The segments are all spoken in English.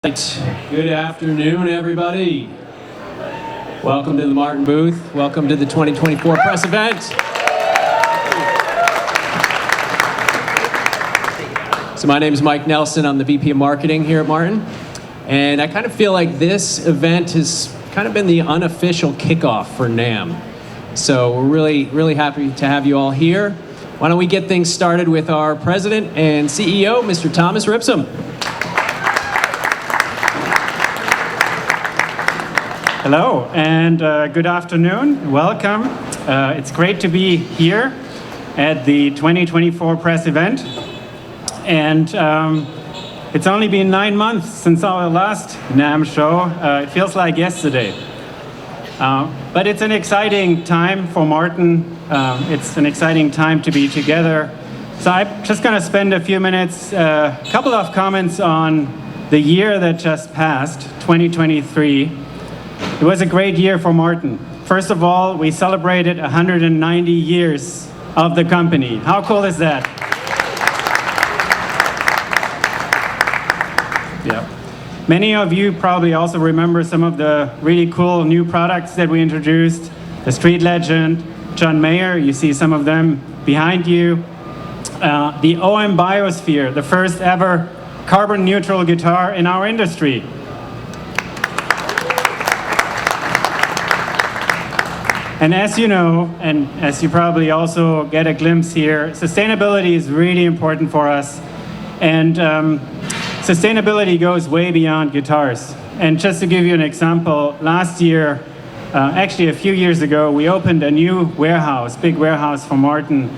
Good afternoon, everybody. Welcome to the Martin booth. Welcome to the 2024 press event. So my name is Mike Nelson. I'm the VP of Marketing here at Martin. And I kind of feel like this event has kind of been the unofficial kickoff for NAMM. So we're really happy to have you all here. Why don't we get things started with our president and CEO, Mr. Thomas Ripsum. Hello and good afternoon. Welcome. It's great to be here at the 2024 press event. And it's only been 9 months since our last NAMM show. It feels like yesterday. But it's an exciting time for Martin. It's an exciting time to be together. So I'm just going to spend a few minutes, a couple of comments on the year that just passed, 2023. It was a great year for Martin. First of all, we celebrated 190 years of the company. How cool is that? Yeah. Many of you probably also remember some of the really cool new products that we introduced. The Street Legend, John Mayer, you see some of them behind you. The OM Biosphere, the first ever carbon neutral guitar in our industry. And as you know, and as you probably also get a glimpse here, sustainability is really important for us. And sustainability goes way beyond guitars. And just to give you an example, last year, actually a few years ago, we opened a new warehouse, big warehouse for Martin.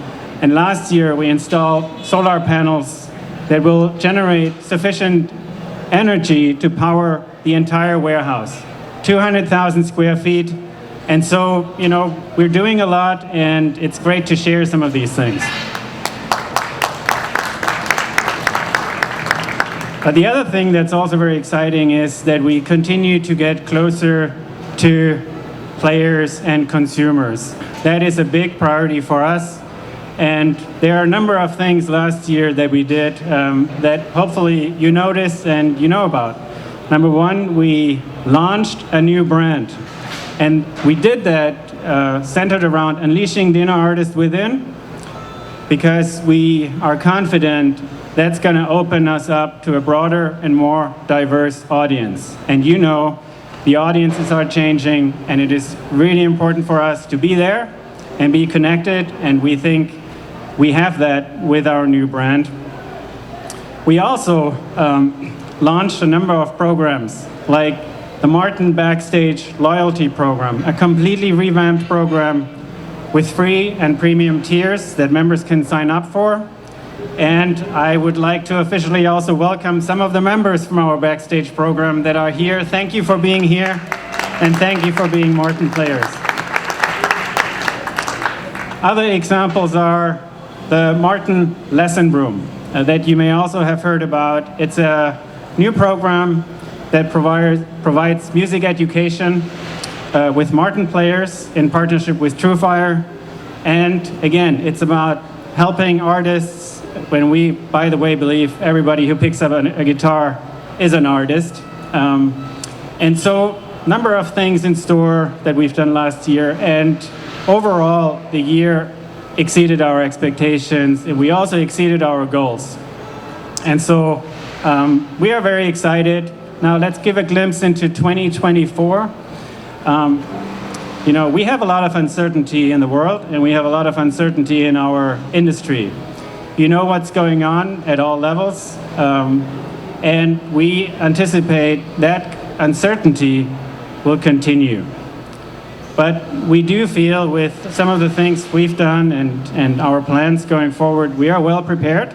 And last year we installed solar panels that will generate sufficient energy to power the entire warehouse, 200,000 square feet. And so, you know, we're doing a lot, and it's great to share some of these things. But the other thing that's also very exciting is that we continue to get closer to players and consumers. That is a big priority for us. And there are a number of things last year that we did that hopefully you noticed and you know about. Number one, we launched a new brand. And we did that centered around unleashing the inner artist within, because we are confident that's going to open us up to a broader and more diverse audience. And you know, the audiences are changing, and it is really important for us to be there and be connected, and we think we have that with our new brand. We also launched a number of programs, like the Martin Backstage Loyalty Program, a completely revamped program with free and premium tiers that members can sign up for. And I would like to officially also welcome some of the members from our Backstage program that are here. Thank you for being here, and thank you for being Martin players. Other examples are the Martin Lesson Room that you may also have heard about. It's a new program that provides music education with Martin players in partnership with TrueFire. And again, it's about helping artists, when we, by the way, believe everybody who picks up a guitar is an artist. And so, number of things in store that we've done last year, and overall, the year exceeded our expectations, and we also exceeded our goals. And so, we are very excited. Now let's give a glimpse into 2024. You know, we have a lot of uncertainty in the world, and we have a lot of uncertainty in our industry. You know what's going on at all levels, and we anticipate that uncertainty will continue. But we do feel with some of the things we've done and our plans going forward, we are well prepared.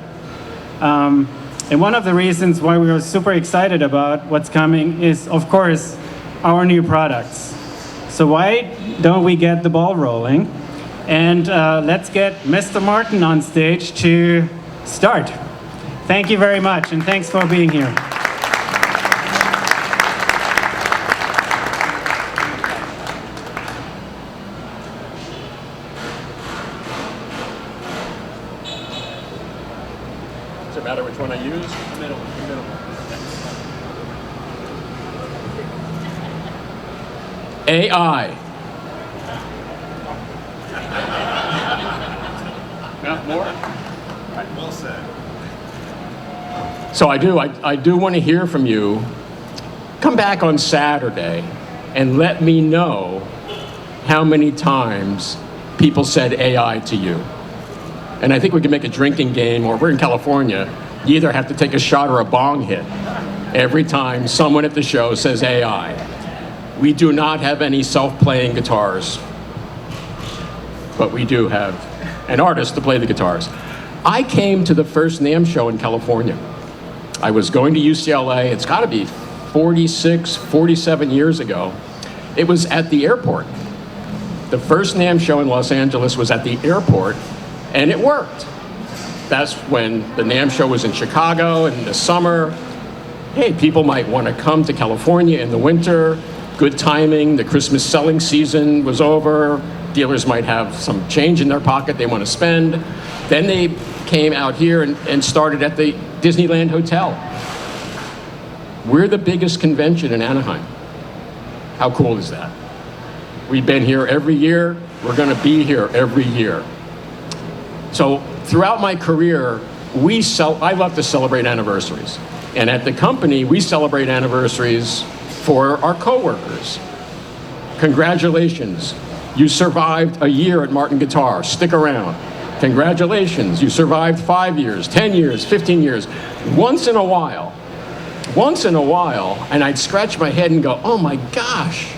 And one of the reasons why we are super excited about what's coming is, of course, our new products. So why don't we get the ball rolling? And let's get Mr. Martin on stage to start. Thank you very much, and thanks for being here. Does it matter which one I use? The middle. AI. More? Well said. So I do want to hear from you. Come back on Saturday and let me know how many times people said AI to you. And I think we can make a drinking game, or we're in California, you either have to take a shot or a bong hit every time someone at the show says AI. We do not have any self-playing guitars, but we do have an artist to play the guitars. I came to the first NAMM show in California. I was going to UCLA, it's gotta be 46, 47 years ago. It was at the airport. The first NAMM show in Los Angeles was at the airport, and it worked. That's when the NAMM show was in Chicago in the summer. Hey, people might want to come to California in the winter. Good timing, the Christmas selling season was over. Dealers might have some change in their pocket they want to spend. Then they came out here and started at the Disneyland Hotel. We're the biggest convention in Anaheim. How cool is that? We've been here every year. We're going to be here every year. So throughout my career, I love to celebrate anniversaries. And at the company, we celebrate anniversaries for our coworkers. Congratulations, you survived a year at Martin Guitar, stick around. Congratulations, you survived 5 years, 10 years, 15 years. Once in a while, and I'd scratch my head and go, oh my gosh,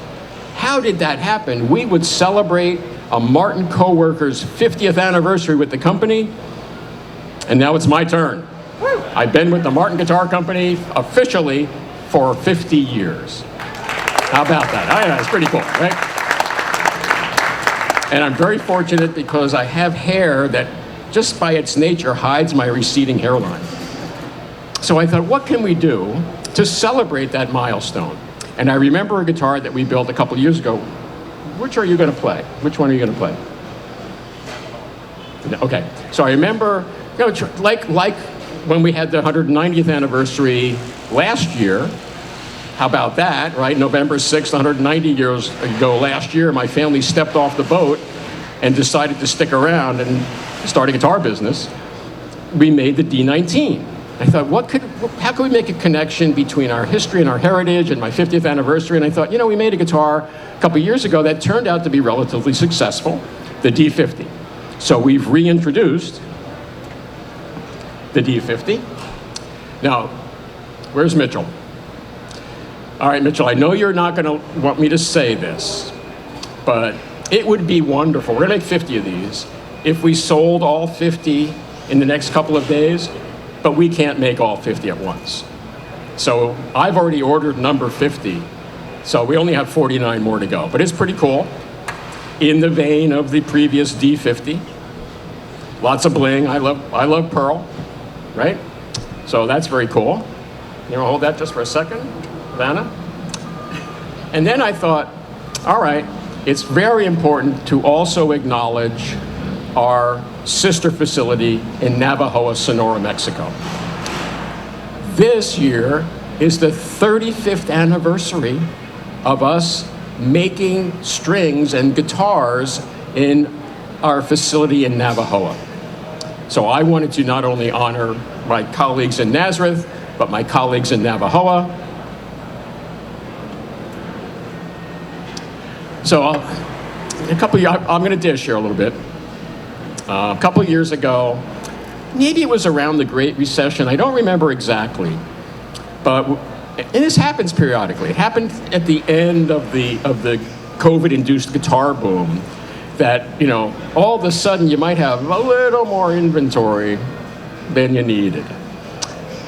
how did that happen? We would celebrate a Martin coworker's 50th anniversary with the company, and now it's my turn. I've been with the Martin Guitar Company officially for 50 years. How about that? Oh, yeah, it's pretty cool, right? And I'm very fortunate because I have hair that just by its nature hides my receding hairline. So I thought, what can we do to celebrate that milestone? And I remember a guitar that we built a couple years ago. Which are you going to play? Which one are you going to play? Okay, so I remember, like when we had the 190th anniversary last year. How about that, right? November 6th, 190 years ago last year, my family stepped off the boat and decided to stick around and start a guitar business. We made the D19. I thought, how could we make a connection between our history and our heritage and my 50th anniversary? And I thought, we made a guitar a couple years ago that turned out to be relatively successful, the D50. So we've reintroduced the D50. Now, where's Mitchell? All right, Mitchell, I know you're not going to want me to say this, but it would be wonderful. We're going to make 50 of these. If we sold all 50 in the next couple of days, but we can't make all 50 at once. So I've already ordered number 50, so we only have 49 more to go. But it's pretty cool, in the vein of the previous D50. Lots of bling. I love pearl, right? So that's very cool. You want to hold that just for a second, Vanna? And then I thought, all right, it's very important to also acknowledge our sister facility in Navajoa, Sonora, Mexico. This year is the 35th anniversary of us making strings and guitars in our facility in Navajoa. So I wanted to not only honor my colleagues in Nazareth, but my colleagues in Navajoa. So I'm going to dish here a little bit. A couple of years ago, maybe it was around the Great Recession. I don't remember exactly, and this happens periodically. It happened at the end of the COVID-induced guitar boom. That all of a sudden you might have a little more inventory than you needed,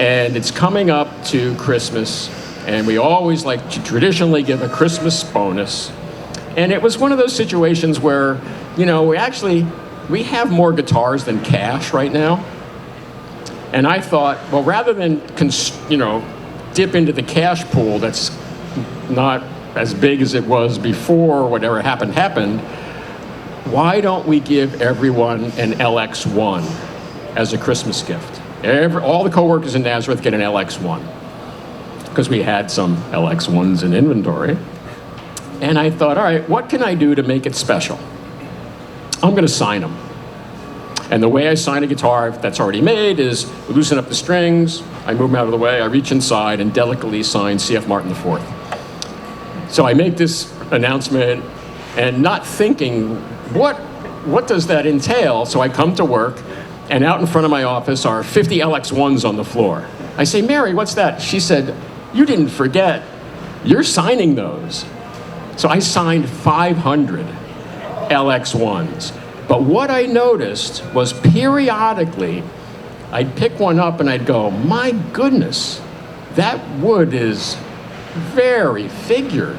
and it's coming up to Christmas, and we always like to traditionally give a Christmas bonus. And it was one of those situations where, we have more guitars than cash right now. And I thought, well, rather than, dip into the cash pool that's not as big as it was before whatever happened, why don't we give everyone an LX1 as a Christmas gift? All the coworkers in Nazareth get an LX1 because we had some LX1s in inventory. And I thought, all right, what can I do to make it special? I'm going to sign them. And the way I sign a guitar that's already made is loosen up the strings, I move them out of the way, I reach inside and delicately sign C.F. Martin IV. So I make this announcement and not thinking, what does that entail? So I come to work, and out in front of my office are 50 LX1s on the floor. I say, Mary, what's that? She said, you didn't forget, you're signing those. So I signed 500 LX1s. But what I noticed was periodically, I'd pick one up and I'd go, my goodness, that wood is very figured.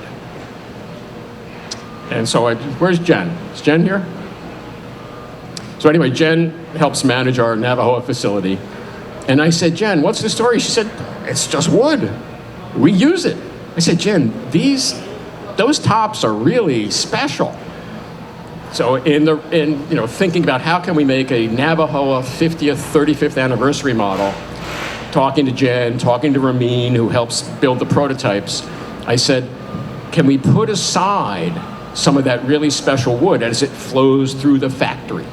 And so where's Jen? Is Jen here? So anyway, Jen helps manage our Navajo facility. And I said, Jen, what's the story? She said, it's just wood. We use it. I said, Jen, those tops are really special. So in thinking about how can we make a Navajo 50th, 35th anniversary model, talking to Jen, talking to Ramin, who helps build the prototypes, I said, can we put aside some of that really special wood as it flows through the factory?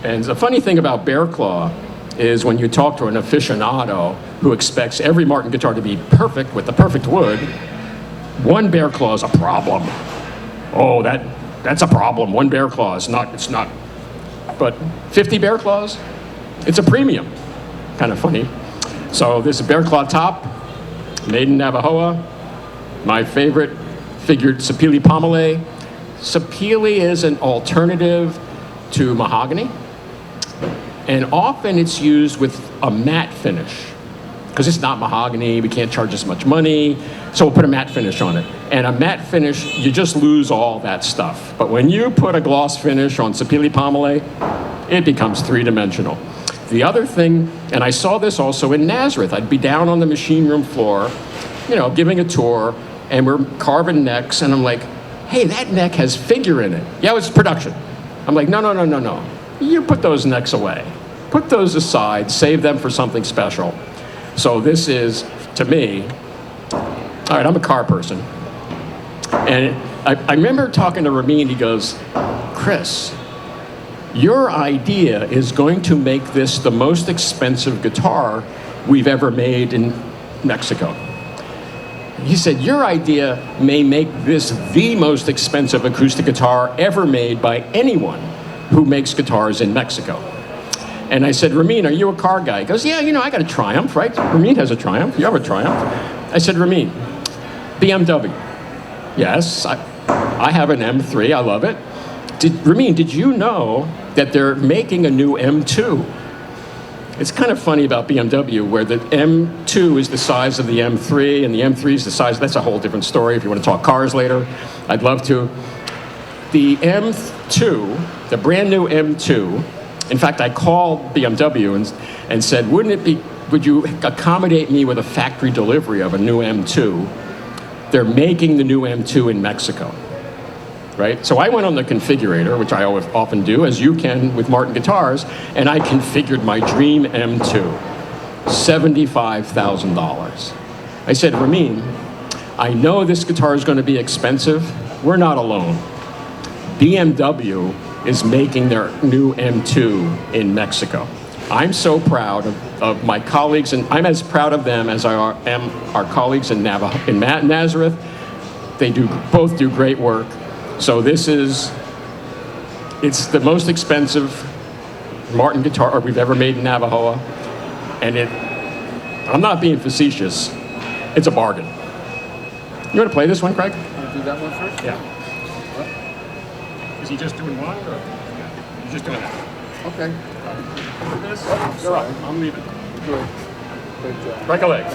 And the funny thing about bear claw is when you talk to an aficionado who expects every Martin guitar to be perfect with the perfect wood, one bear claw is a problem. Oh, that's a problem. One bear claw is not, it's not. But 50 bear claws, it's a premium. Kind of funny. So this is a bear claw top, made in Navajoa. My favorite figured sapele pomele. Sapele is an alternative to mahogany. And often it's used with a matte finish. Because it's not mahogany, we can't charge as much money, so we'll put a matte finish on it. And a matte finish, you just lose all that stuff. But when you put a gloss finish on sapele pomele, it becomes three-dimensional. The other thing, and I saw this also in Nazareth, I'd be down on the machine room floor, giving a tour, and we're carving necks, and I'm like, hey, that neck has figure in it. Yeah, it's production. I'm like, no. You put those necks away. Put those aside, save them for something special. So this is, to me, all right, I'm a car person. And I remember talking to Ramin, he goes, Chris, your idea is going to make this the most expensive guitar we've ever made in Mexico. He said, your idea may make this the most expensive acoustic guitar ever made by anyone who makes guitars in Mexico. And I said, Ramin, are you a car guy? He goes, yeah, I got a Triumph, right? Ramin has a Triumph. You have a Triumph. I said, Ramin, BMW. Yes, I have an M3. I love it. Ramin, did you know that they're making a new M2? It's kind of funny about BMW, where the M2 is the size of the M3, and the M3 is the size, that's a whole different story. If you want to talk cars later, I'd love to. The M2, the brand new M2, in fact, I called BMW and said, would you accommodate me with a factory delivery of a new M2? They're making the new M2 in Mexico, right? So I went on the configurator, which I often do, as you can with Martin guitars, and I configured my dream M2, $75,000. I said, Ramin, I know this guitar is going to be expensive. We're not alone. BMW is making their new M2 in Mexico. I'm so proud of my colleagues, and I'm as proud of them as I am our colleagues in Nazareth. They both do great work. So it's the most expensive Martin guitar we've ever made in Navajoa, and I'm not being facetious, it's a bargain. You want to play this one, Craig? Want to do that one first? Yeah. Is he just doing one, or he's just doing that? Okay. This? You're up. I'm leaving. Good. Good job. Break a leg.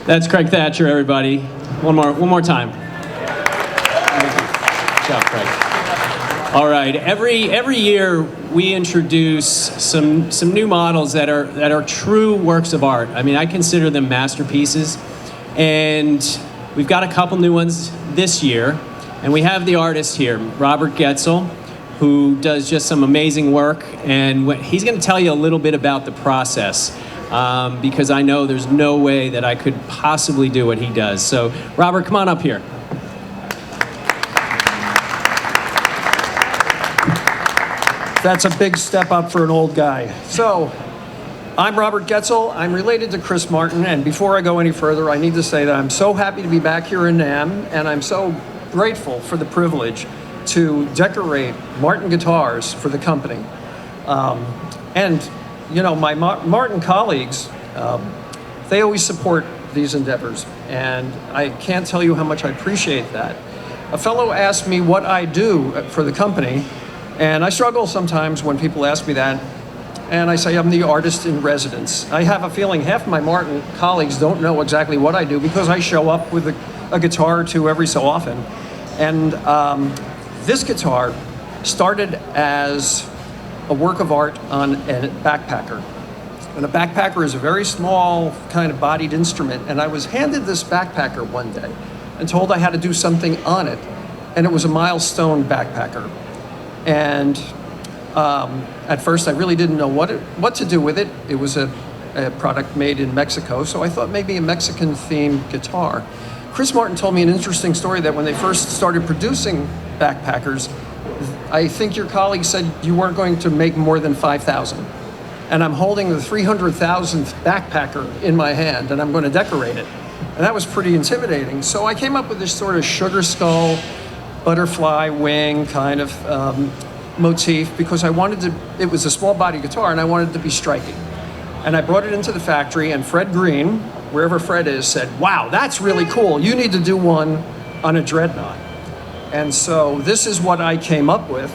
That's Craig Thatcher, everybody. One more time. Good job, Craig. All right. Every year we introduce some new models that are true works of art. I mean, I consider them masterpieces, and we've got a couple new ones this year. And we have the artist here, Robert Getzel, who does just some amazing work, and he's going to tell you a little bit about the process. Because I know there's no way that I could possibly do what he does. So, Robert, come on up here. That's a big step up for an old guy. So, I'm Robert Getzel. I'm related to Chris Martin, and before I go any further, I need to say that I'm so happy to be back here in NAMM, and I'm so grateful for the privilege to decorate Martin guitars for the company. And you know, my Martin colleagues, they always support these endeavors, and I can't tell you how much I appreciate that. A fellow asked me what I do for the company, and I struggle sometimes when people ask me that, and I say I'm the artist in residence. I have a feeling half of my Martin colleagues don't know exactly what I do because I show up with a guitar or two every so often. And this guitar started as a work of art on a backpacker. And a backpacker is a very small kind of bodied instrument, and I was handed this backpacker one day and told I had to do something on it, and it was a milestone backpacker. And at first I really didn't know what to do with it. It was a product made in Mexico, so I thought maybe a Mexican-themed guitar. Chris Martin told me an interesting story that when they first started producing backpackers, I think your colleague said you weren't going to make more than 5,000. And I'm holding the 300,000th backpacker in my hand, and I'm going to decorate it. And that was pretty intimidating. So I came up with this sort of sugar skull, butterfly wing kind of motif because I wanted to, it was a small body guitar, and I wanted it to be striking. And I brought it into the factory, and Fred Green, wherever Fred is, said, wow, that's really cool. You need to do one on a Dreadnought. And so this is what I came up with.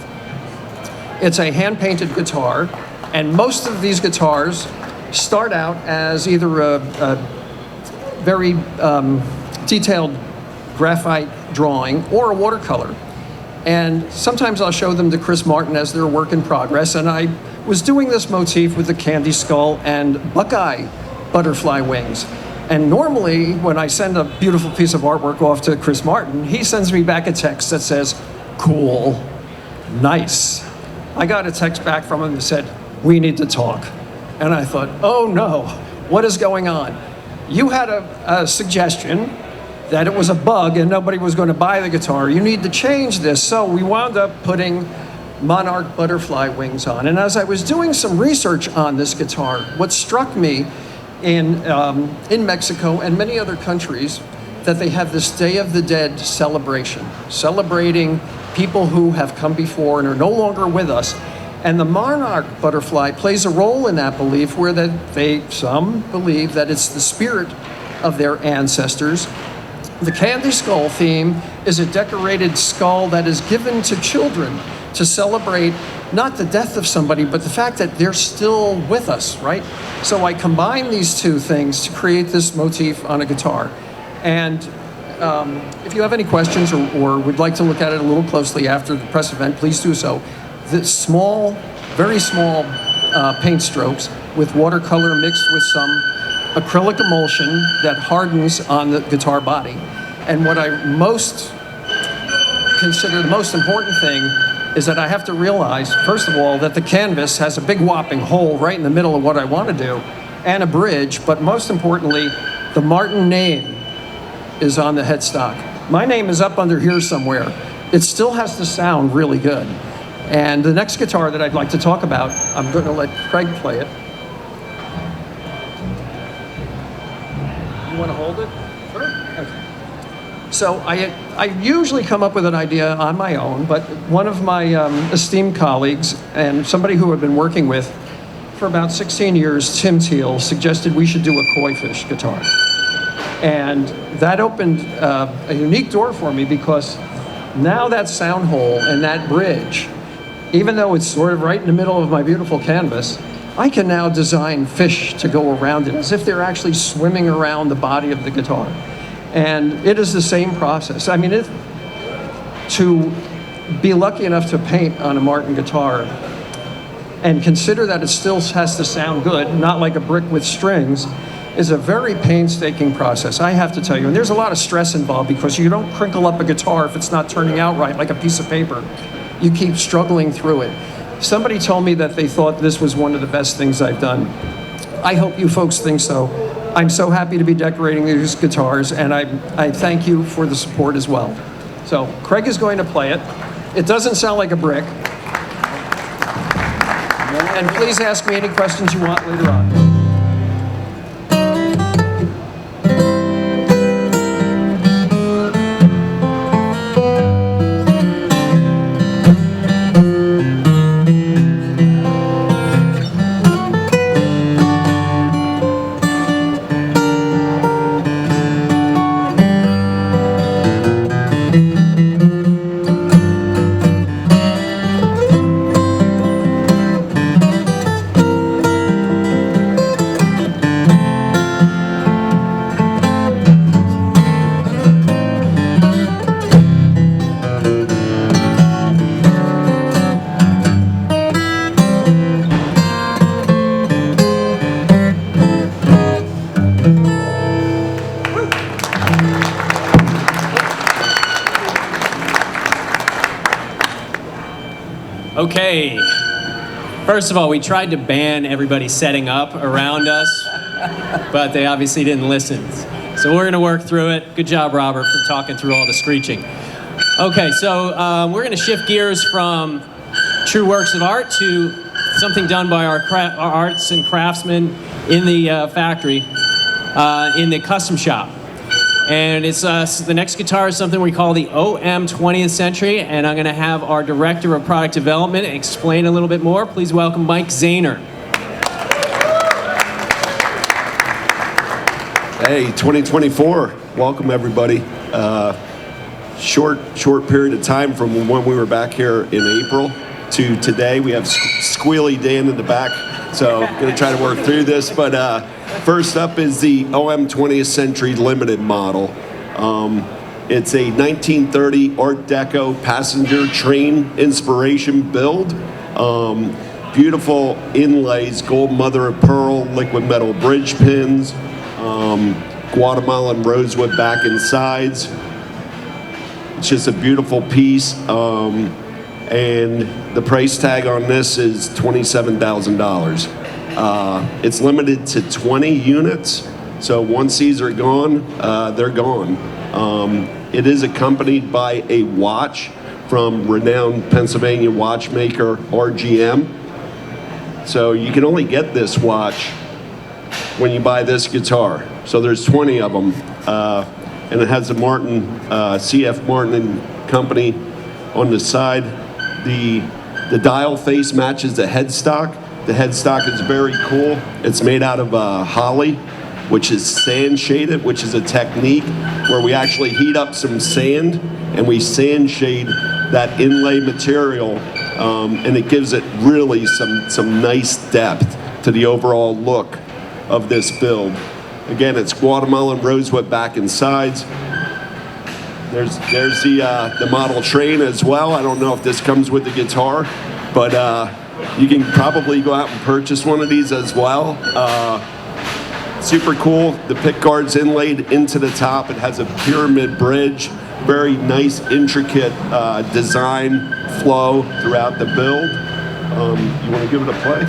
It's a hand-painted guitar, and most of these guitars start out as either a very detailed graphite drawing or a watercolor. And sometimes I'll show them to Chris Martin as their work in progress, and I was doing this motif with the candy skull and Buckeye butterfly wings. And normally, when I send a beautiful piece of artwork off to Chris Martin, he sends me back a text that says, cool, nice. I got a text back from him that said, we need to talk. And I thought, oh no, what is going on? You had a suggestion that it was a bug and nobody was going to buy the guitar. You need to change this. So we wound up putting Monarch butterfly wings on. And as I was doing some research on this guitar, what struck me in Mexico and many other countries, that they have this Day of the Dead celebration, celebrating people who have come before and are no longer with us. And the monarch butterfly plays a role in that belief, where some believe that it's the spirit of their ancestors. The candy skull theme is a decorated skull that is given to children to celebrate not the death of somebody, but the fact that they're still with us, right? So I combine these two things to create this motif on a guitar. And if you have any questions or would like to look at it a little closely after the press event, please do so. The small, very small paint strokes with watercolor mixed with some acrylic emulsion that hardens on the guitar body. And what I consider the most important thing is that I have to realize, first of all, that the canvas has a big whopping hole right in the middle of what I want to do, and a bridge, but most importantly, the Martin name is on the headstock. My name is up under here somewhere. It still has to sound really good. And the next guitar that I'd like to talk about, I'm going to let Craig play it. You want to hold it? Sure. Okay. So I usually come up with an idea on my own, but one of my esteemed colleagues and somebody who I've been working with for about 16 years, Tim Teal, suggested we should do a koi fish guitar. And that opened a unique door for me, because now that sound hole and that bridge, even though it's sort of right in the middle of my beautiful canvas, I can now design fish to go around it as if they're actually swimming around the body of the guitar. And it is the same process. I mean, to be lucky enough to paint on a Martin guitar and consider that it still has to sound good, not like a brick with strings, is a very painstaking process, I have to tell you. And there's a lot of stress involved because you don't crinkle up a guitar if it's not turning out right, like a piece of paper. You keep struggling through it. Somebody told me that they thought this was one of the best things I've done. I hope you folks think so. I'm so happy to be decorating these guitars, and I thank you for the support as well. So Craig is going to play it. It doesn't sound like a brick. And please ask me any questions you want later on. Okay. First of all, we tried to ban everybody setting up around us, but they obviously didn't listen. So we're going to work through it. Good job, Robert, for talking through all the screeching. Okay, so we're going to shift gears from true works of art to something done by our arts and craftsmen in the factory, in the custom shop. And it's the next guitar is something we call the OM20 Century, and I'm going to have our Director of Product Development explain a little bit more. Please welcome Mike Zahner. Hey, 2024, welcome everybody. Short period of time from when we were back here in April to today. We have Squealy Dan in the back, so I'm going to try to work through this, but first up is the OM 20th Century Limited model. It's a 1930 Art Deco passenger train inspiration build. Beautiful inlays, gold mother of pearl, liquid metal bridge pins, Guatemalan rosewood back and sides. It's just a beautiful piece. And the price tag on this is $27,000. It's limited to 20 units, so once these are gone, they're gone. It is accompanied by a watch from renowned Pennsylvania watchmaker RGM. So you can only get this watch when you buy this guitar. So there's 20 of them, and it has the Martin, CF Martin and Company on the side. The dial face matches the headstock. The headstock is very cool. It's made out of holly, which is sand shaded, which is a technique where we actually heat up some sand and we sand shade that inlay material, and it gives it really some nice depth to the overall look of this build. Again, it's Guatemalan rosewood back and sides. There's the model train as well. I don't know if this comes with the guitar, but you can probably go out and purchase one of these as well. Super cool. The pick guard's inlaid into the top. It has a pyramid bridge. Very nice, intricate design flow throughout the build. You want to give it a play?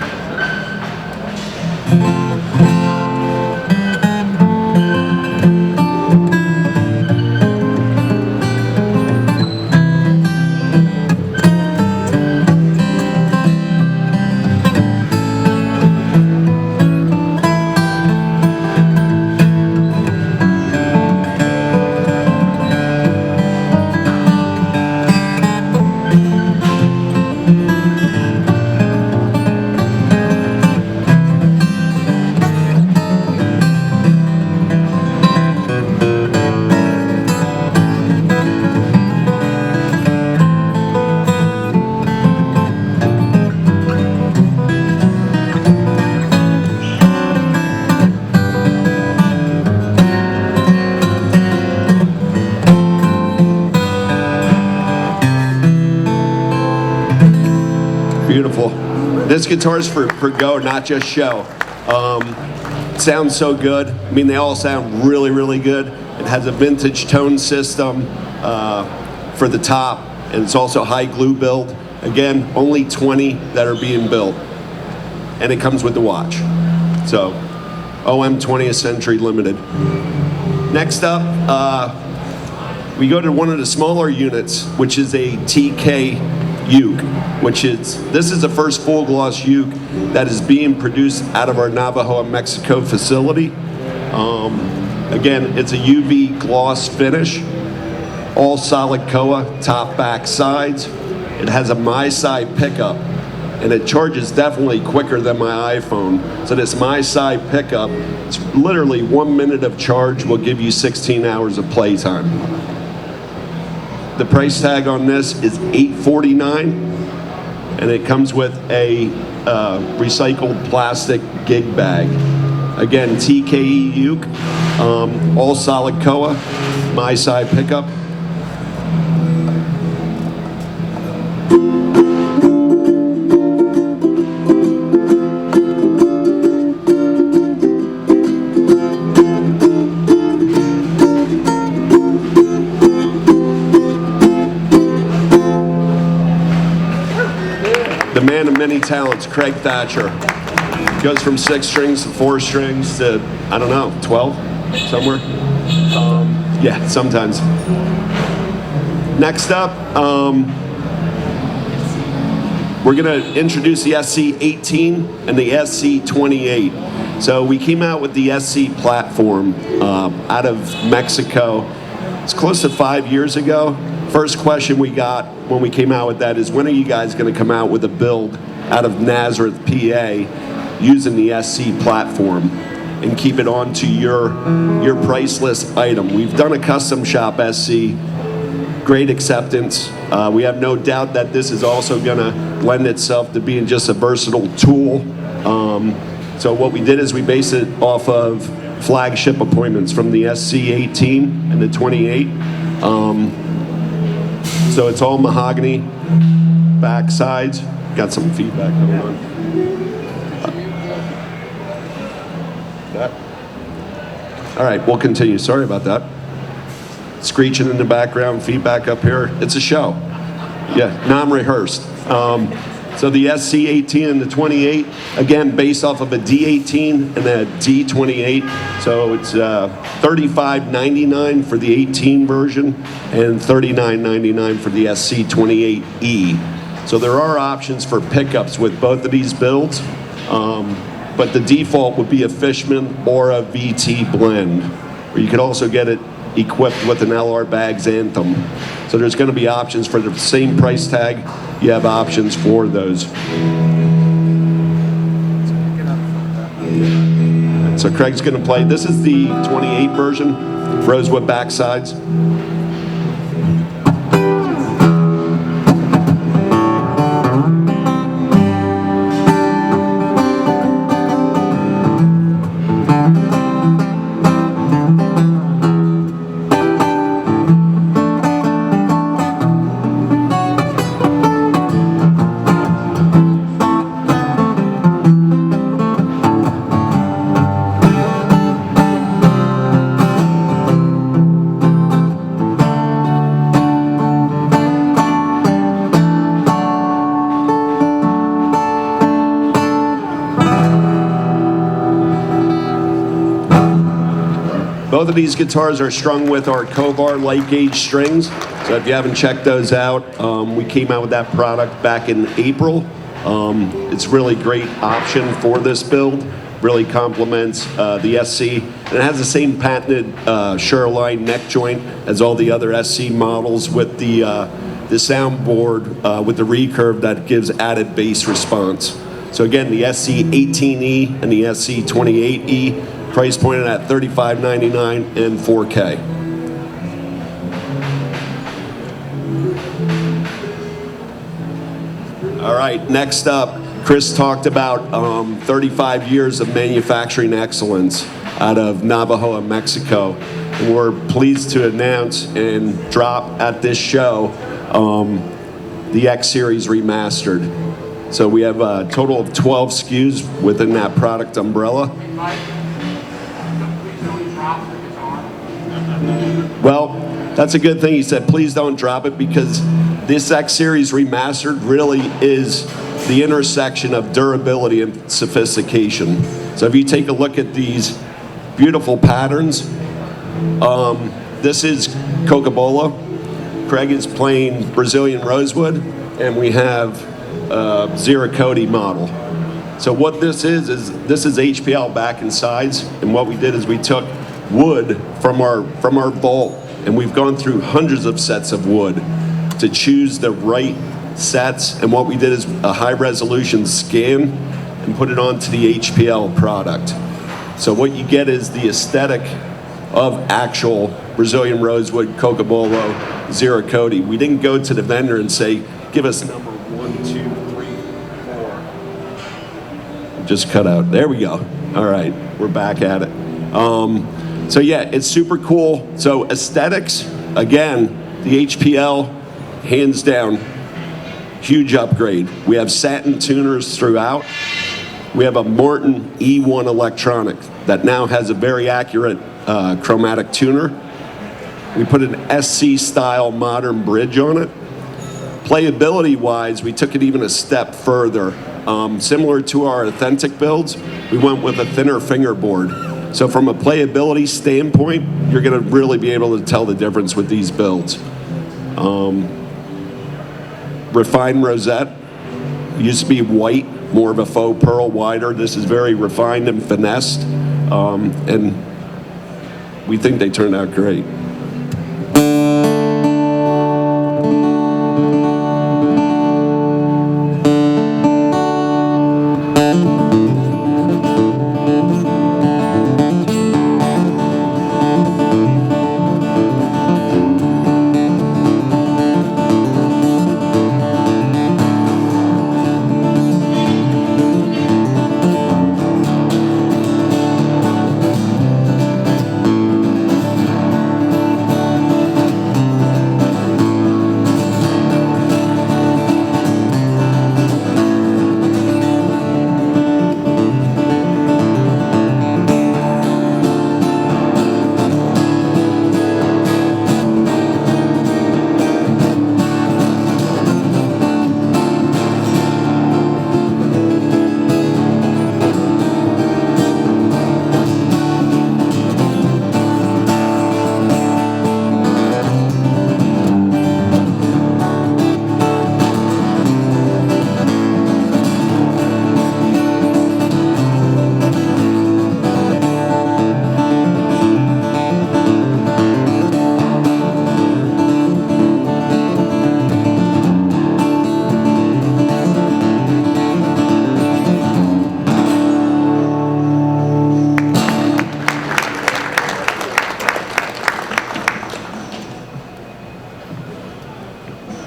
This guitar's for go, not just show. Sounds so good. I mean, they all sound really, really good. It has a vintage tone system for the top, and it's also high glue build. Again, only 20 that are being built. And it comes with the watch. So, OM20 Century Limited. Next up, we go to one of the smaller units, which is a TKUK, this is the first full gloss uke that is being produced out of our Navajo, Mexico facility. Again, it's a UV gloss finish, all solid koa, top, back, sides. It has a MySide pickup, and it charges definitely quicker than my iPhone. So this MySide pickup, it's literally 1 minute of charge will give you 16 hours of playtime. The price tag on this is $849, and it comes with a recycled plastic gig bag. Again, TKUK, all solid koa, MySide pickup. Man of many talents, Craig Thatcher. Goes from 6 strings to 4 strings to, I don't know, 12 somewhere. Yeah, sometimes. Next up, we're going to introduce the SC18 and the SC28. So we came out with the SC platform out of Mexico. It's close to 5 years ago. First question we got when we came out with that is, when are you guys going to come out with a build out of Nazareth, PA, using the SC platform and keep it onto your priceless item? We've done a custom shop SC, great acceptance. We have no doubt that this is also going to lend itself to being just a versatile tool. So what we did is we based it off of flagship appointments from the SC18 and the 28. So it's all mahogany, back sides. Got some feedback going on. All right, we'll continue. Sorry about that. Screeching in the background, feedback up here. It's a show. Yeah, non-rehearsed. So the SC18 and the 28, again, based off of a D18 and a D28. So it's $35.99 for the 18 version and $39.99 for the SC28E. So there are options for pickups with both of these builds, but the default would be a Fishman or a VT blend, or you could also get it equipped with an LR Bags Anthem. So there's going to be options for the same price tag. You have options for those. So Craig's going to play. This is the 28 version, rosewood backsides. Both of these guitars are strung with our Kovar light gauge strings. So if you haven't checked those out, we came out with that product back in April. It's really great option for this build. Really complements the SC. And it has the same patented Sureline neck joint as all the other SC models, with the soundboard with the recurve that gives added bass response. So again, the SC18E and the SC28E, price pointed at $35.99 and $4K. All right, next up, Chris talked about 35 years of manufacturing excellence out of Navajo, Mexico. And we're pleased to announce and drop at this show the X Series Remastered. So we have a total of 12 SKUs within that product umbrella. Well, that's a good thing. He said, please don't drop it, because this X Series Remastered really is the intersection of durability and sophistication. So if you take a look at these beautiful patterns, this is Coca-Cola. Craig is playing Brazilian rosewood, and we have Ziricoti model. So what this is HPL back and sides, and what we did is we took wood from our vault, and we've gone through hundreds of sets of wood to choose the right sets, and what we did is a high resolution scan and put it onto the HPL product. So what you get is the aesthetic of actual Brazilian rosewood, Coca-Cola, Ziricoti. We didn't go to the vendor and say, give us number 1, 2, 3, 4. Just cut out. There we go. All right, we're back at it. So yeah, it's super cool. So aesthetics, again, the HPL, hands down, huge upgrade. We have satin tuners throughout. We have a Martin E1 electronic that now has a very accurate chromatic tuner. We put an SC style modern bridge on it. Playability wise, we took it even a step further. Similar to our authentic builds, we went with a thinner fingerboard. So from a playability standpoint, you're gonna really be able to tell the difference with these builds. Refined rosette, used to be white, more of a faux pearl wider. This is very refined and finessed, and we think they turned out great.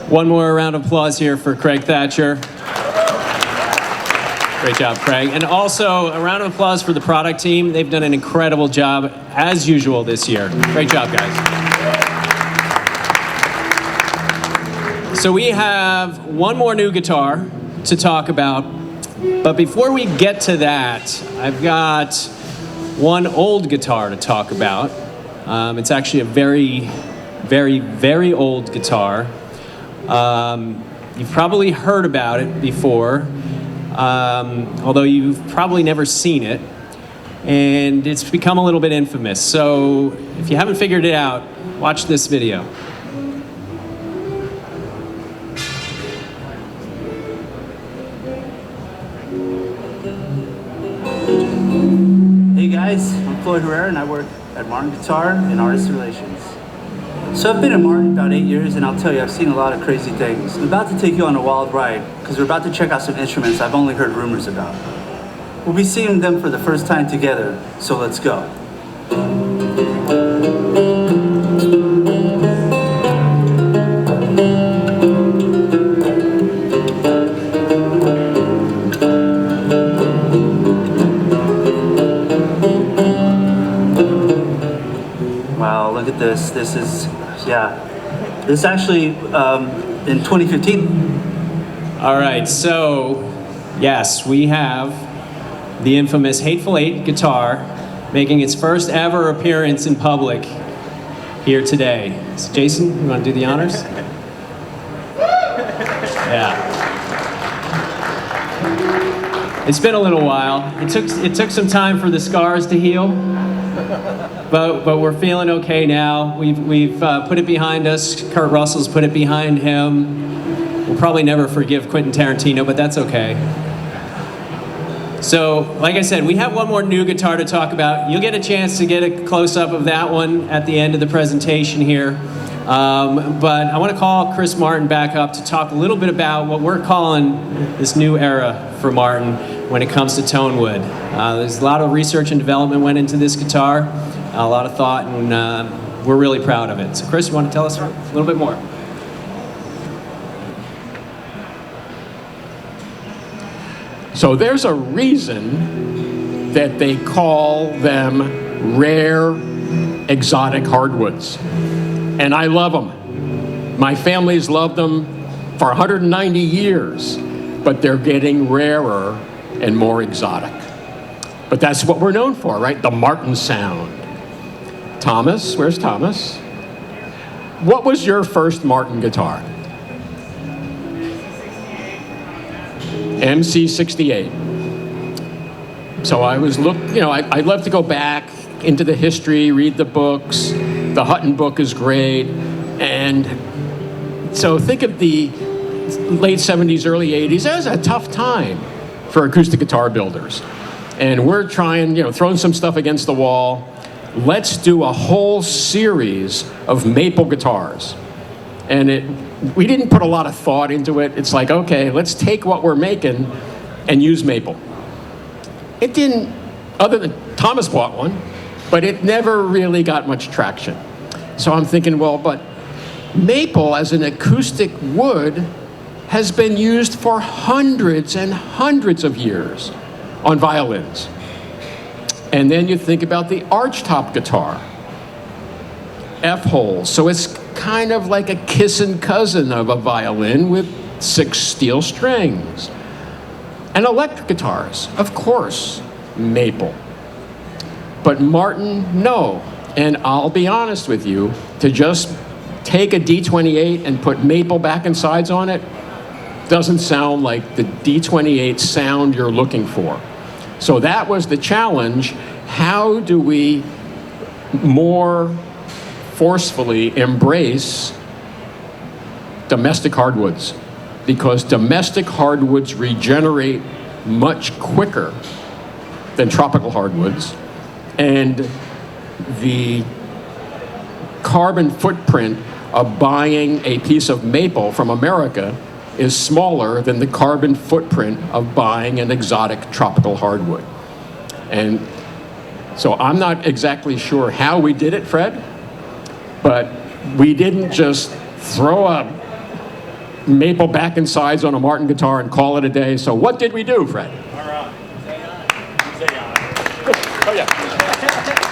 One more round of applause here for Craig Thatcher. Great job, Craig. And also a round of applause for the product team. They've done an incredible job, as usual, this year. Great job, guys. So we have one more new guitar to talk about. But before we get to that, I've got one old guitar to talk about. It's actually a very, very, very old guitar. You've probably heard about it before, although you've probably never seen it, and it's become a little bit infamous. So if you haven't figured it out, watch this video. Hey guys, I'm Floyd Herrera and I work at Martin Guitar in Artist Relations. So I've been at Martin about 8 years, and I'll tell you, I've seen a lot of crazy things. I'm about to take you on a wild ride, because we're about to check out some instruments I've only heard rumors about. We'll be seeing them for the first time together, so let's go. Wow, look at this. This is, yeah. This actually, in 2015, All right, so yes, we have the infamous Hateful Eight guitar making its first ever appearance in public here today. So Jason, you want to do the honors? Yeah. It's been a little while. It took some time for the scars to heal, but we're feeling okay now. We've put it behind us. Kurt Russell's put it behind him. We'll probably never forgive Quentin Tarantino, but that's okay. So, like I said, we have one more new guitar to talk about. You'll get a chance to get a close-up of that one at the end of the presentation here. But I want to call Chris Martin back up to talk a little bit about what we're calling this new era for Martin when it comes to tone wood. There's a lot of research and development went into this guitar, a lot of thought, and we're really proud of it. So Chris, you want to tell us a little bit more? So there's a reason that they call them rare exotic hardwoods. And I love them. My family's loved them for 190 years, but they're getting rarer and more exotic. But that's what we're known for, right? The Martin sound. Thomas, where's Thomas? What was your first Martin guitar? MC68. So I was I'd love to go back into the history, read the books. The Hutton book is great. And so think of the late 70s, early 80s. That was a tough time for acoustic guitar builders. And we're trying, throwing some stuff against the wall. Let's do a whole series of maple guitars. And we didn't put a lot of thought into it. It's like, okay, let's take what we're making and use maple. It didn't, other than Thomas bought one, but it never really got much traction. So I'm thinking, well, but maple as an acoustic wood has been used for hundreds and hundreds of years on violins. And then you think about the archtop guitar, F-holes. So it's kind of like a kissing cousin of a violin with 6 steel strings. And electric guitars, of course, maple. But Martin, no. And I'll be honest with you, to just take a D28 and put maple back and sides on it doesn't sound like the D28 sound you're looking for. So that was the challenge. How do we more forcefully embrace domestic hardwoods? Because domestic hardwoods regenerate much quicker than tropical hardwoods. And the carbon footprint of buying a piece of maple from America is smaller than the carbon footprint of buying an exotic tropical hardwood. And so I'm not exactly sure how we did it, Fred, but we didn't just throw a maple back and sides on a Martin guitar and call it a day. So what did we do, Fred? Oh, yeah.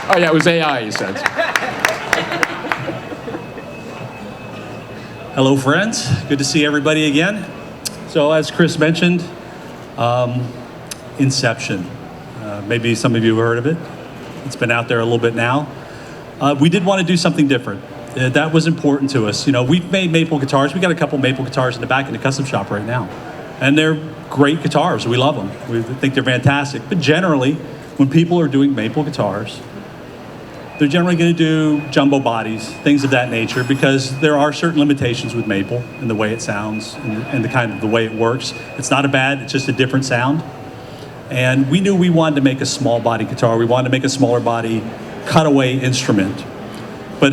Oh, yeah, it was AI, you said. Hello, friends. Good to see everybody again. So, as Chris mentioned, Inception. Maybe some of you have heard of it. It's been out there a little bit now. We did want to do something different. That was important to us. We've made maple guitars. We got a couple maple guitars in the back in the custom shop right now. And they're great guitars. We love them. We think they're fantastic. But generally, when people are doing maple guitars, they're generally going to do jumbo bodies, things of that nature, because there are certain limitations with maple and the way it sounds and the way it works. It's not a bad, it's just a different sound. And we knew we wanted to make a small body guitar. We wanted to make a smaller body cutaway instrument. But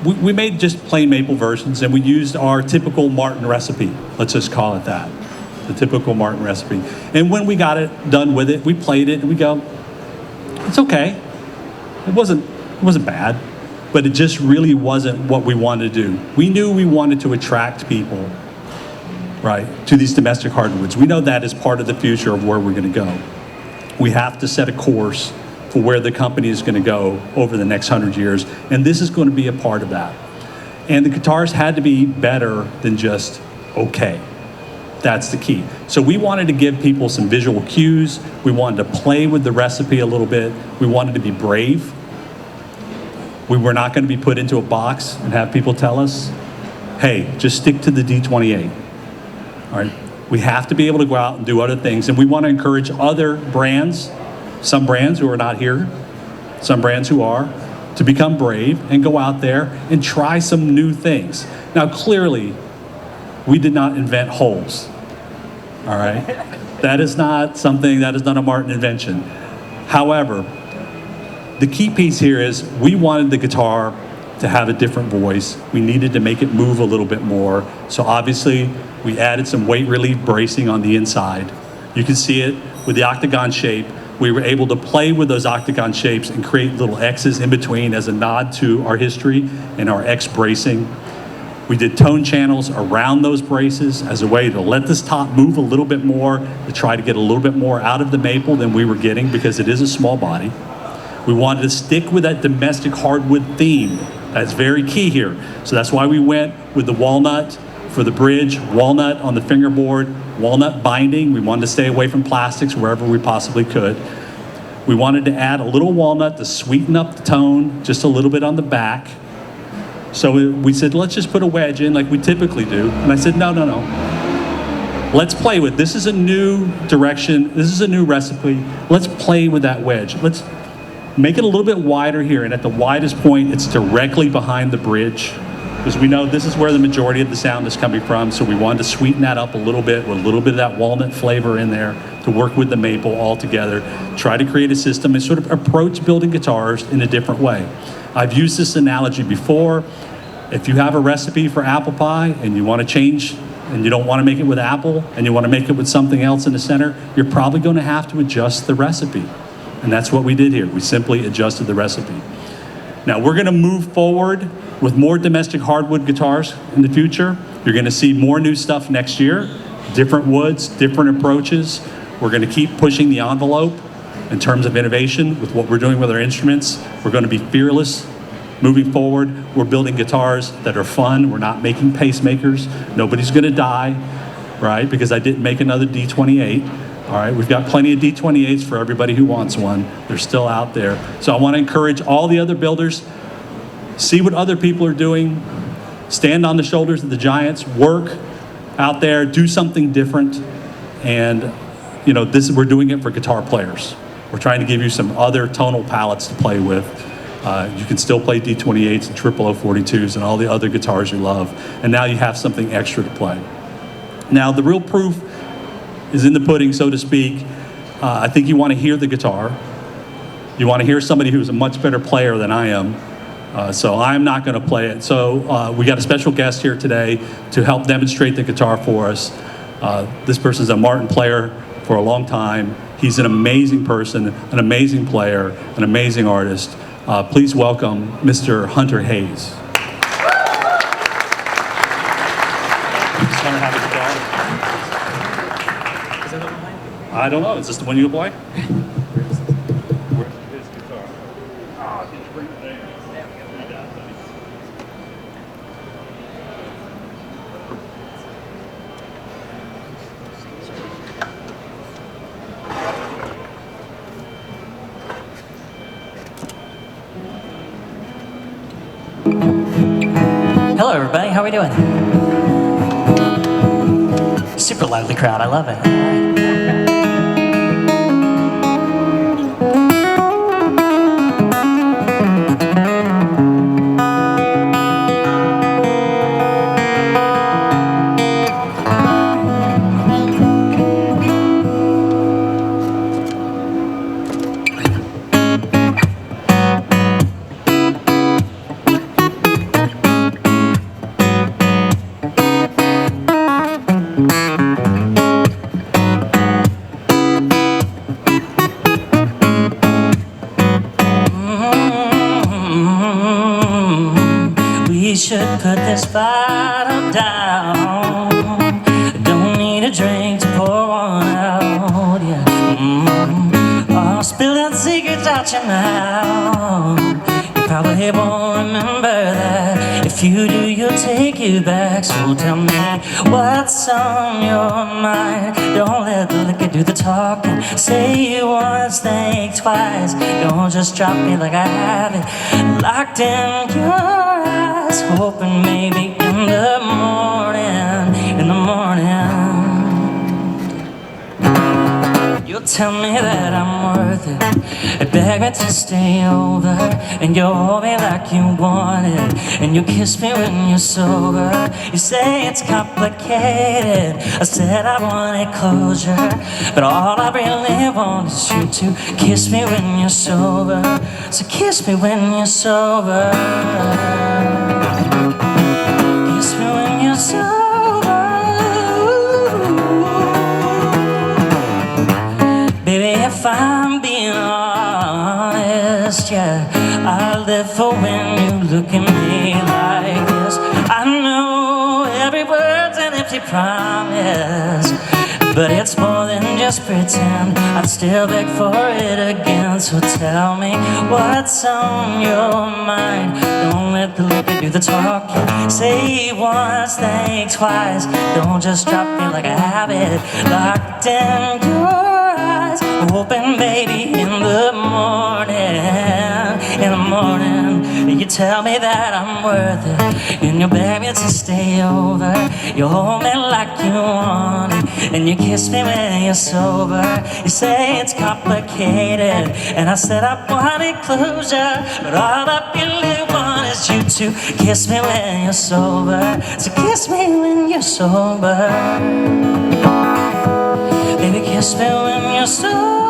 we made just plain maple versions, and we used our typical Martin recipe. Let's just call it that, the typical Martin recipe. And when we got it done with it, we played it and we go, it's okay. It wasn't bad, but it just really wasn't what we wanted to do. We knew we wanted to attract people, right, to these domestic hardwoods. We know that is part of the future of where we're going to go. We have to set a course for where the company is going to go over the next 100 years, and this is going to be a part of that. And the guitars had to be better than just okay. That's the key. So we wanted to give people some visual cues. We wanted to play with the recipe a little bit. We wanted to be brave. We were not going to be put into a box and have people tell us, hey, just stick to the D28. All right. We have to be able to go out and do other things. And we want to encourage other brands, some brands who are not here, some brands who are, to become brave and go out there and try some new things. Now, clearly, we did not invent holes, all right? That is not something, that is not a Martin invention. However, the key piece here is we wanted the guitar to have a different voice. We needed to make it move a little bit more. So obviously, we added some weight relief bracing on the inside. You can see it with the octagon shape. We were able to play with those octagon shapes and create little X's in between as a nod to our history and our X bracing. We did tone channels around those braces as a way to let this top move a little bit more, to try to get a little bit more out of the maple than we were getting because it is a small body. We wanted to stick with that domestic hardwood theme. That's very key here. So that's why we went with the walnut for the bridge, walnut on the fingerboard, walnut binding. We wanted to stay away from plastics wherever we possibly could. We wanted to add a little walnut to sweeten up the tone, just a little bit on the back. So we said, let's just put a wedge in like we typically do. And I said, no. Let's play with, this is a new direction, this is a new recipe. Let's play with that wedge. Let's make it a little bit wider here. And at the widest point, it's directly behind the bridge, because we know this is where the majority of the sound is coming from. So we wanted to sweeten that up a little bit with a little bit of that walnut flavor in there to work with the maple all together. Try to create a system and sort of approach building guitars in a different way. I've used this analogy before. If you have a recipe for apple pie and you want to change and you don't want to make it with apple and you want to make it with something else in the center, you're probably going to have to adjust the recipe. And that's what we did here. We simply adjusted the recipe. Now we're going to move forward with more domestic hardwood guitars in the future. You're going to see more new stuff next year, different woods, different approaches. We're going to keep pushing the envelope in terms of innovation with what we're doing with our instruments. We're going to be fearless moving forward. We're building guitars that are fun. We're not making pacemakers. Nobody's going to die, right? Because I didn't make another D28. All right, we've got plenty of D28s for everybody who wants one. They're still out there. So I want to encourage all the other builders, see what other people are doing, stand on the shoulders of the giants, work out there, do something different. And you know, we're doing it for guitar players. We're trying to give you some other tonal palettes to play with. You can still play D28s and 0042s and all the other guitars you love. And now you have something extra to play. Now, the real proof is in the pudding, so to speak. I think you want to hear the guitar. You want to hear somebody who's a much better player than I am. So I'm not going to play it. So we got a special guest here today to help demonstrate the guitar for us. This person's a Martin player for a long time. He's an amazing person, an amazing player, an amazing artist. Please welcome Mr. Hunter Hayes. I don't know. Is this the one you play? Hello, everybody. How are we doing? Super lively crowd. I love it. All right. Should put this bottle down. Don't need a drink to pour one out. Yeah. Oh, spill that secrets out your mouth. You probably won't remember that. If you do, you'll take you back. So tell me what's on your mind. Don't let the liquor do the talking. Say once, think twice. Don't just drop me like I have it locked in your eyes. Hoping maybe in the morning, you'll tell me that I'm worth it. Beg me to stay over, and you hold me like you want it, and you kiss me when you're sober. You say it's complicated. I said I wanted closure, but all I really want is you to kiss me when you're sober. So kiss me when you're sober. Kiss me when you're sober. If I'm being honest, yeah, I live for when you look at me like this. I know every word's an empty promise, but it's more than just pretend. I'd still beg for it again. So tell me what's on your mind. Don't let the liquor do the talking. Say once, think twice. Don't just drop me like I have it locked in your eyes. Hoping baby in the morning, you tell me that I'm worth it, and you beg me to stay over. You hold me like you want it, and you kiss me when you're sober. You say it's complicated, and I said I wanted closure, but all I really want is you to kiss me when you're sober. So kiss me when you're sober. Baby, kiss me when you're sober.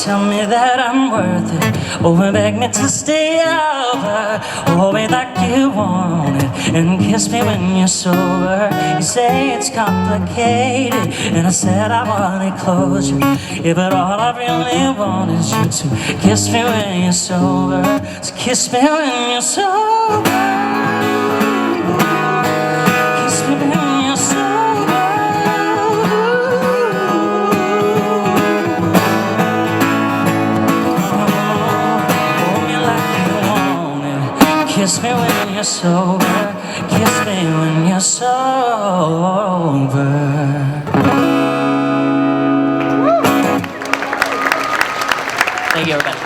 Tell me that I'm worth it, or beg me to stay over. Hold me like you want it, and kiss me when you're sober. You say it's complicated, and I said I wanted closure. Yeah, but all I really want is you to kiss me when you're sober. So kiss me when you're sober. Kiss me when you're sober. Kiss me when you're sober. Kiss me when you're sober. Thank you, everybody.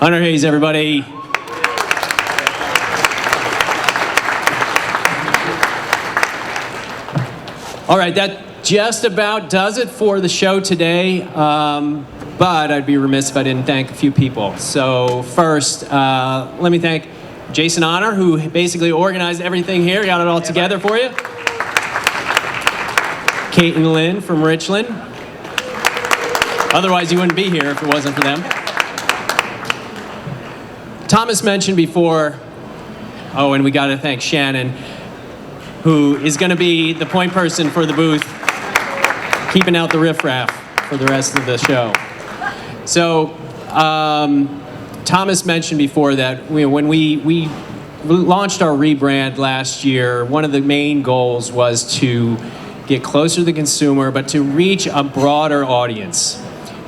Hunter Hayes, everybody. All right, that just about does it for the show today, but I'd be remiss if I didn't thank a few people. So first, let me thank Jason Honor, who basically organized everything here, got it all together for you. Kate and Lynn from Richland. Otherwise, you wouldn't be here if it wasn't for them. Thomas mentioned before, oh, and we got to thank Shannon, who is going to be the point person for the booth, keeping out the riffraff for the rest of the show. So, Thomas mentioned before that when we launched our rebrand last year, one of the main goals was to get closer to the consumer, but to reach a broader audience.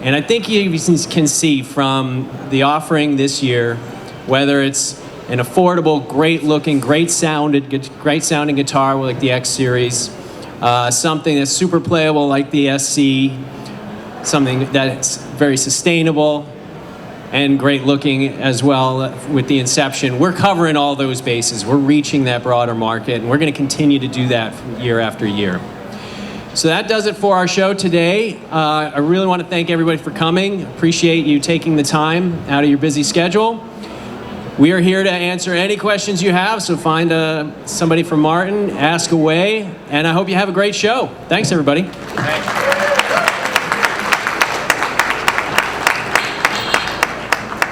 And I think you can see from the offering this year, whether it's an affordable, great-looking, great-sounding guitar like the X Series, something that's super playable like the SC, something that's very sustainable and great-looking as well with the Inception. We're covering all those bases. We're reaching that broader market, and we're going to continue to do that year after year. So that does it for our show today. I really want to thank everybody for coming. Appreciate you taking the time out of your busy schedule. We are here to answer any questions you have, so find somebody from Martin, ask away, and I hope you have a great show. Thanks, everybody. Thanks.